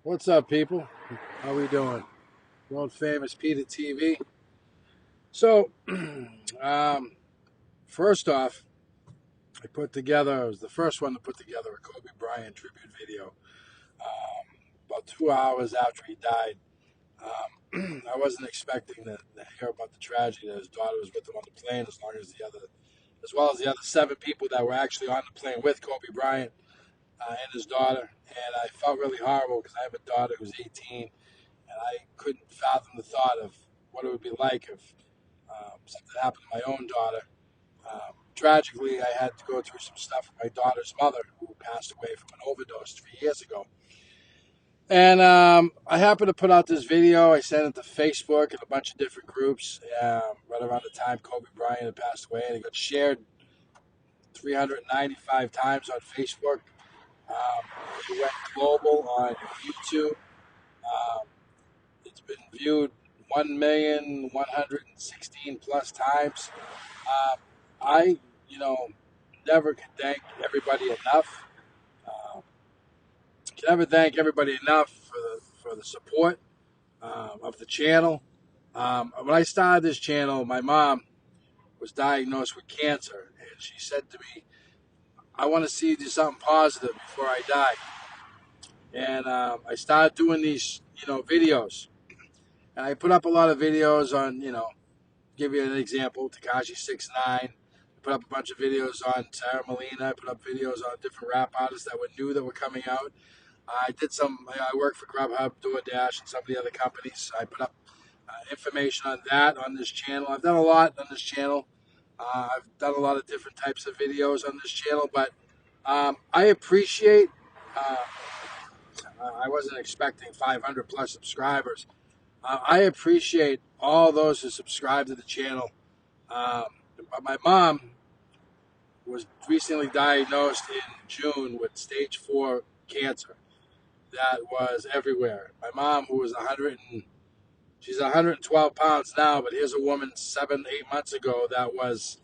What's up, people? How we doing? World famous Peter TV. So, um, first off, I was the first one to put together a Kobe Bryant tribute video about 2 hours after he died. I wasn't expecting to hear about the tragedy that his daughter was with him on the plane, as well as the other seven people that were actually on the plane with Kobe Bryant and his daughter. And I felt really horrible because I have a daughter who's 18, and I couldn't fathom the thought of what it would be like if something happened to my own daughter. Tragically, I had to go through some stuff with my daughter's mother, who passed away from an overdose 3 years ago. And I happened to put out this video. I sent it to Facebook and a bunch of different groups right around the time Kobe Bryant had passed away. And it got shared 395 times on Facebook. Um, it went global on YouTube. Um, it's been viewed 1,116 plus times. Um, I, you know, never can thank everybody enough. Um, can never thank everybody enough for the support of the channel. When I started this channel, my mom was diagnosed with cancer, and she said to me, "I want to see you do something positive before I die." And I started doing these, videos, and I put up a lot of videos on, give you an example, Takashi 6ix9ine. I put up a bunch of videos on Sarah Molina. I put up videos on different rap artists that were new that were coming out. I did some. I work for Grubhub, DoorDash, and some of the other companies. I put up information on that on this channel. I've done a lot on this channel. I've done a lot of different types of videos on this channel, but I appreciate. Uh, I wasn't expecting 500 plus subscribers. I appreciate all those who subscribe to the channel. Um, but my mom was recently diagnosed in June with stage 4 cancer that was everywhere. My mom, who was 100 and she's 112 pounds now, but here's a woman 7, 8 months ago that was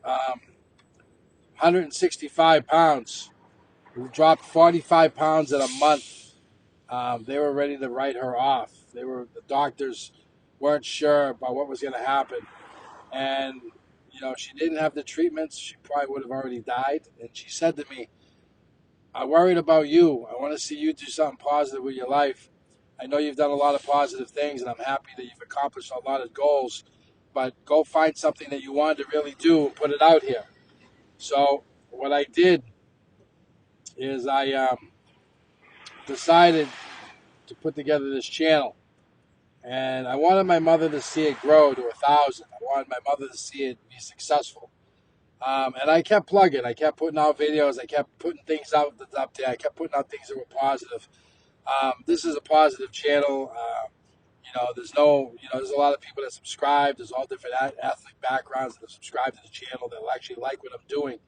165 pounds. We dropped 45 pounds in a month. They were ready to write her off. The doctors weren't sure about what was going to happen, and she didn't have the treatments. She probably would have already died. And she said to me, "I'm worried about you. I want to see you do something positive with your life. I know you've done a lot of positive things, and I'm happy that you've accomplished a lot of goals. But go find something that you wanted to really do and put it out here." So what I did is I decided to put together this channel, and I wanted my mother to see it grow to 1,000. I wanted my mother to see it be successful. And I kept plugging. I kept putting out videos. I kept putting things out that's up there. I kept putting out things that were positive. This is a positive channel. There's a lot of people that subscribe. There's all different athletic backgrounds that have subscribed to the channel that actually like what I'm doing.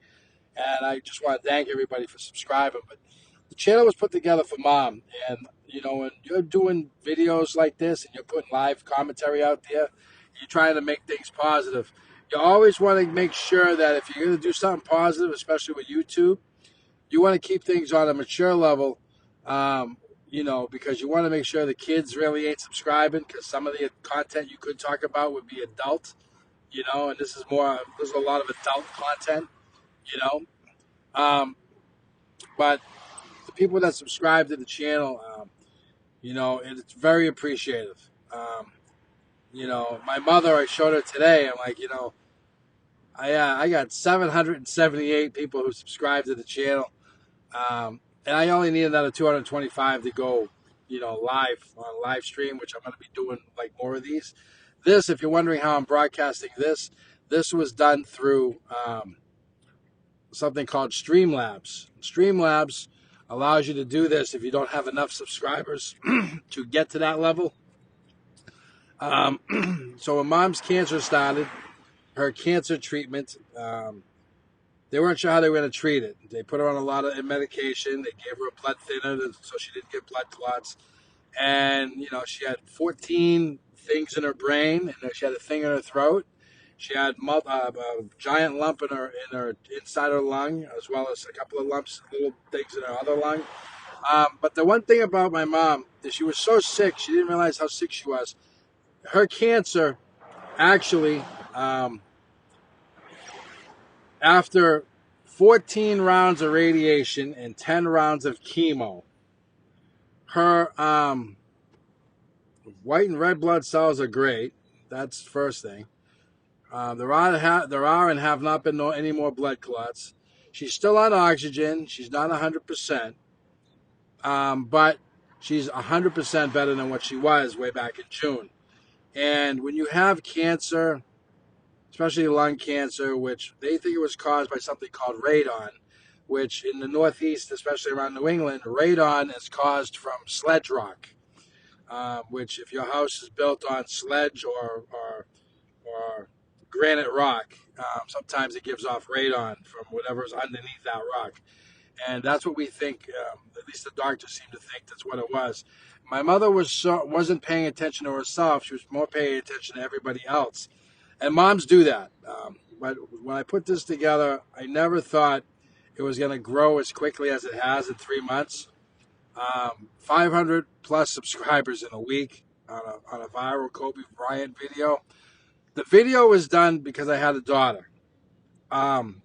And I just want to thank everybody for subscribing. But the channel was put together for mom. And, when you're doing videos like this and you're putting live commentary out there, you're trying to make things positive. You always want to make sure that if you're going to do something positive, especially with YouTube, you want to keep things on a mature level, because you want to make sure the kids really ain't subscribing because some of the content you could talk about would be adult, and there's a lot of adult content, you know. Um, but the people that subscribe to the channel, it's very appreciative. My mother, I showed her today. I'm like, I got 778 people who subscribe to the channel. And I only need another 225 to go, live on live stream, which I'm going to be doing like more of these. This, if you're wondering how I'm broadcasting this was done through something called Streamlabs. Streamlabs allows you to do this if you don't have enough subscribers to get to that level. So when mom's cancer started, her cancer treatment, they weren't sure how they were going to treat it. They put her on a lot of medication. They gave her a blood thinner so she didn't get blood clots. And, she had 14 things in her brain, and she had a thing in her throat. She had a giant lump in her inside her lung, as well as a couple of lumps, little things in her other lung. But the one thing about my mom is she was so sick, she didn't realize how sick she was. Her cancer actually, um, after 14 rounds of radiation and 10 rounds of chemo, her white and red blood cells are great. That's the first thing. There are and have not been any more blood clots. She's still on oxygen. She's not 100%, but she's 100% better than what she was way back in June. And when you have cancer, especially lung cancer, which they think it was caused by something called radon, which in the Northeast, especially around New England, radon is caused from sledge rock, which if your house is built on sledge or granite rock, sometimes it gives off radon from whatever's underneath that rock. And that's what we think. At least the doctors seem to think that's what it was. My mother wasn't paying attention to herself; she was more paying attention to everybody else. And moms do that. But when I put this together, I never thought it was going to grow as quickly as it has in 3 months. 500 plus subscribers in a week on a viral Kobe Bryant video. The video was done because I had a daughter. Um,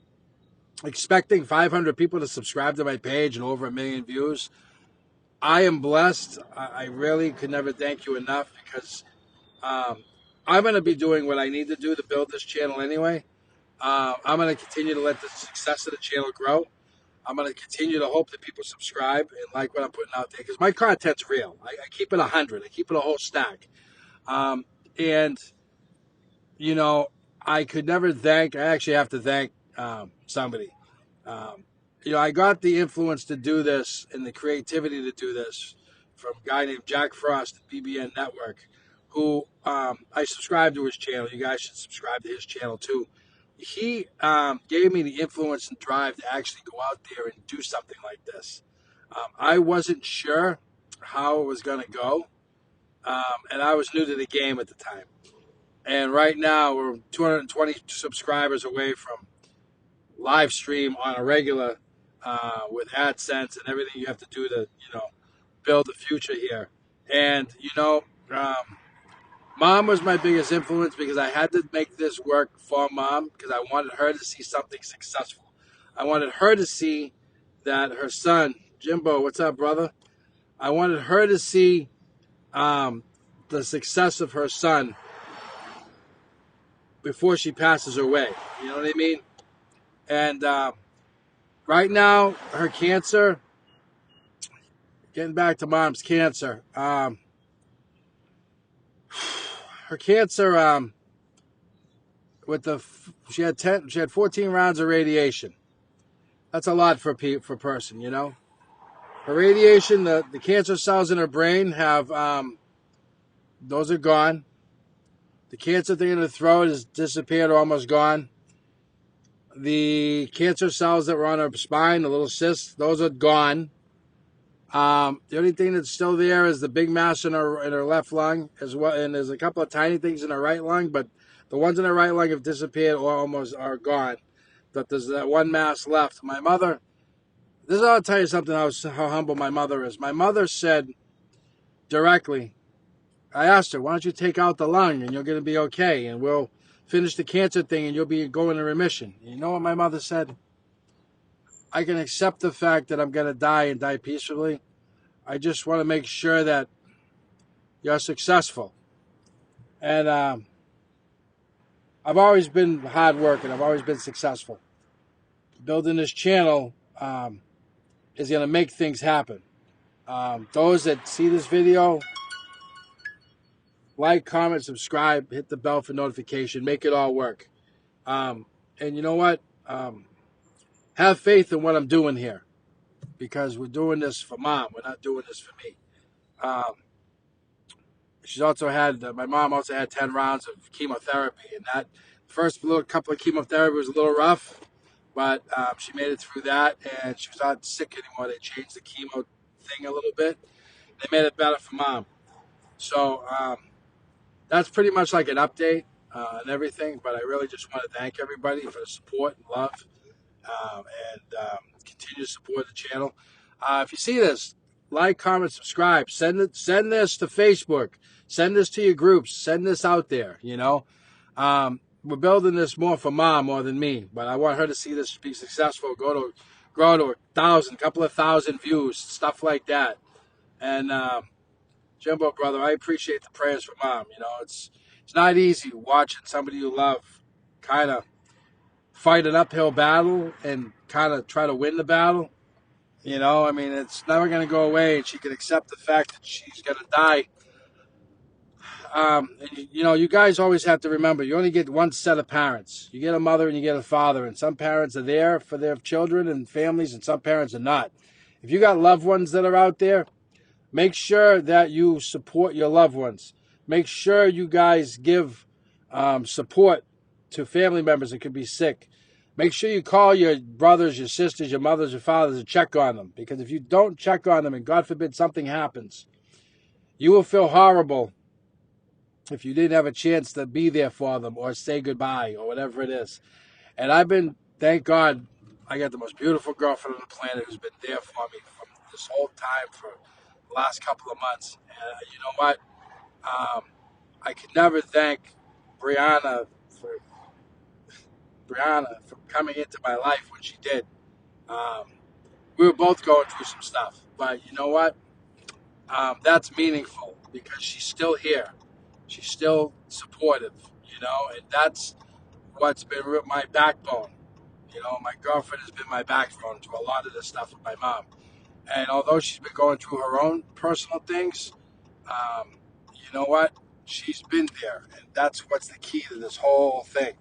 Expecting 500 people to subscribe to my page and over 1 million views. I am blessed. I really could never thank you enough because um, I'm going to be doing what I need to do to build this channel anyway. I'm going to continue to let the success of the channel grow. I'm going to continue to hope that people subscribe and like what I'm putting out there because my content's real. I keep it 100. I keep it a whole stack. Um, and, you know, I could never thank, I actually have to thank somebody. Um, I got the influence to do this and the creativity to do this from a guy named Jack Frost at BBN Network, who I subscribe to his channel. You guys should subscribe to his channel too. He gave me the influence and drive to actually go out there and do something like this. I wasn't sure how it was going to go, and I was new to the game at the time. And right now, we're 220 subscribers away from live stream on a regular with AdSense and everything you have to do to, build the future here. And, mom was my biggest influence because I had to make this work for mom because I wanted her to see something successful. I wanted her to see that her son, Jimbo, what's up, brother? I wanted her to see um, the success of her son before she passes away. You know what I mean? And right now, her cancer, getting back to mom's cancer, her cancer, she had 14 rounds of radiation. That's a lot for a person, Her radiation, the cancer cells in her brain have, those are gone. The cancer thing in her throat has disappeared or almost gone. The cancer cells that were on her spine, the little cysts, those are gone. The only thing that's still there is the big mass in her left lung as well, and there's a couple of tiny things in her right lung, but the ones in her right lung have disappeared or almost are gone. But there's that one mass left. My mother, I'll tell you something how humble my mother is. My mother said directly, I asked her, why don't you take out the lung and you're going to be okay, and we'll finish the cancer thing and you'll be going in remission. You know what my mother said? I can accept the fact that I'm going to die and die peacefully. I just want to make sure that you're successful. And I've always been hard working. I've always been successful. Building this channel is going to make things happen. Those that see this video, like, comment, subscribe, hit the bell for notification, make it all work. And you know what? Have faith in what I'm doing here because we're doing this for mom. We're not doing this for me. My mom also had 10 rounds of chemotherapy, and that first little couple of chemotherapy was a little rough, but she made it through that, and she was not sick anymore. They changed the chemo thing a little bit. They made it better for mom. So that's pretty much like an update and everything, but I really just want to thank everybody for the support and love and continue to support the channel. If you see this, like, comment, subscribe. Send this to Facebook. Send this to your groups. Send this out there. We're building this more for Mom more than me, but I want her to see this be successful. Grow to 1,000, couple of thousand views, stuff like that. And Jimbo, brother, I appreciate the prayers for Mom. It's not easy watching somebody you love kind of fight an uphill battle and kind of try to win the battle. I mean, it's never going to go away, and she can accept the fact that she's going to die. You guys always have to remember, you only get one set of parents. You get a mother and you get a father, and some parents are there for their children and families, and some parents are not. If you got loved ones that are out there, make sure that you support your loved ones. Make sure you guys give support to family members that could be sick. Make sure you call your brothers, your sisters, your mothers, your fathers and check on them. Because if you don't check on them and God forbid something happens, you will feel horrible if you didn't have a chance to be there for them or say goodbye or whatever it is. And thank God, I got the most beautiful girlfriend on the planet who's been there for me from this whole time for the last couple of months. And you know what? I could never thank Brianna for coming into my life when she did. Um, we were both going through some stuff, but you know what? That's meaningful because she's still here. She's still supportive, and that's what's been my backbone. My girlfriend has been my backbone to a lot of this stuff with my mom. And although she's been going through her own personal things, you know what? She's been there, and that's what's the key to this whole thing.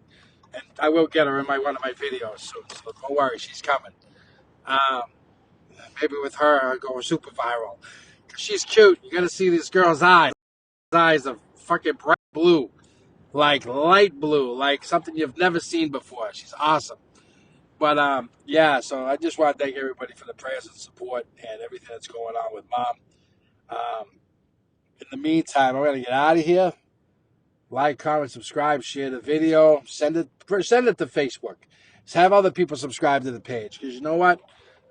And I will get her in one of my videos soon, so don't worry, she's coming. Um, Maybe with her, I'll go super viral. 'Cause she's cute. You got to see this girl's eyes. Eyes are fucking bright blue, like light blue, like something you've never seen before. She's awesome. But yeah, so I just want to thank everybody for the prayers and support and everything that's going on with Mom. Um, in the meantime, I'm gonna get out of here. Like, comment, subscribe, share the video, send it to Facebook. Just have other people subscribe to the page because you know what?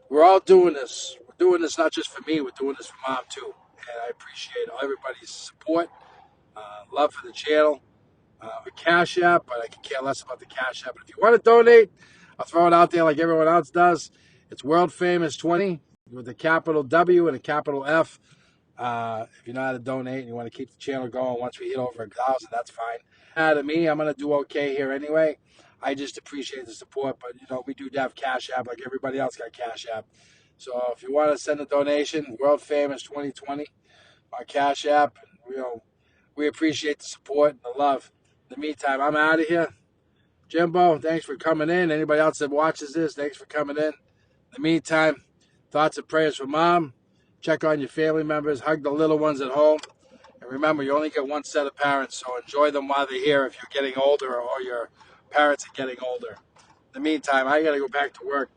We're all doing this. We're doing this not just for me. We're doing this for Mom too, and I appreciate everybody's support, love for the channel. A Cash App, but I could care less about the Cash App. But if you want to donate, I'll throw it out there like everyone else does. It's World Famous 20 with a capital W and a capital F. If you know how to donate and you want to keep the channel going once we hit over 1,000, that's fine. Out of me, I'm going to do okay here anyway. I just appreciate the support, but we do have Cash App like everybody else got Cash App. So if you want to send a donation, World Famous 2020 on Cash App, we appreciate the support and the love. In the meantime, I'm out of here. Jimbo, thanks for coming in. Anybody else that watches this, thanks for coming in. In the meantime, thoughts and prayers for Mom. Check on your family members. Hug the little ones at home. And remember, you only get one set of parents, so enjoy them while they're here if you're getting older or your parents are getting older. In the meantime, I got to go back to work.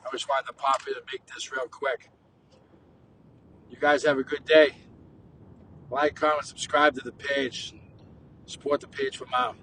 I just wanted to pop in and make this real quick. You guys have a good day. Like, comment, subscribe to the page. Support the page for Mom.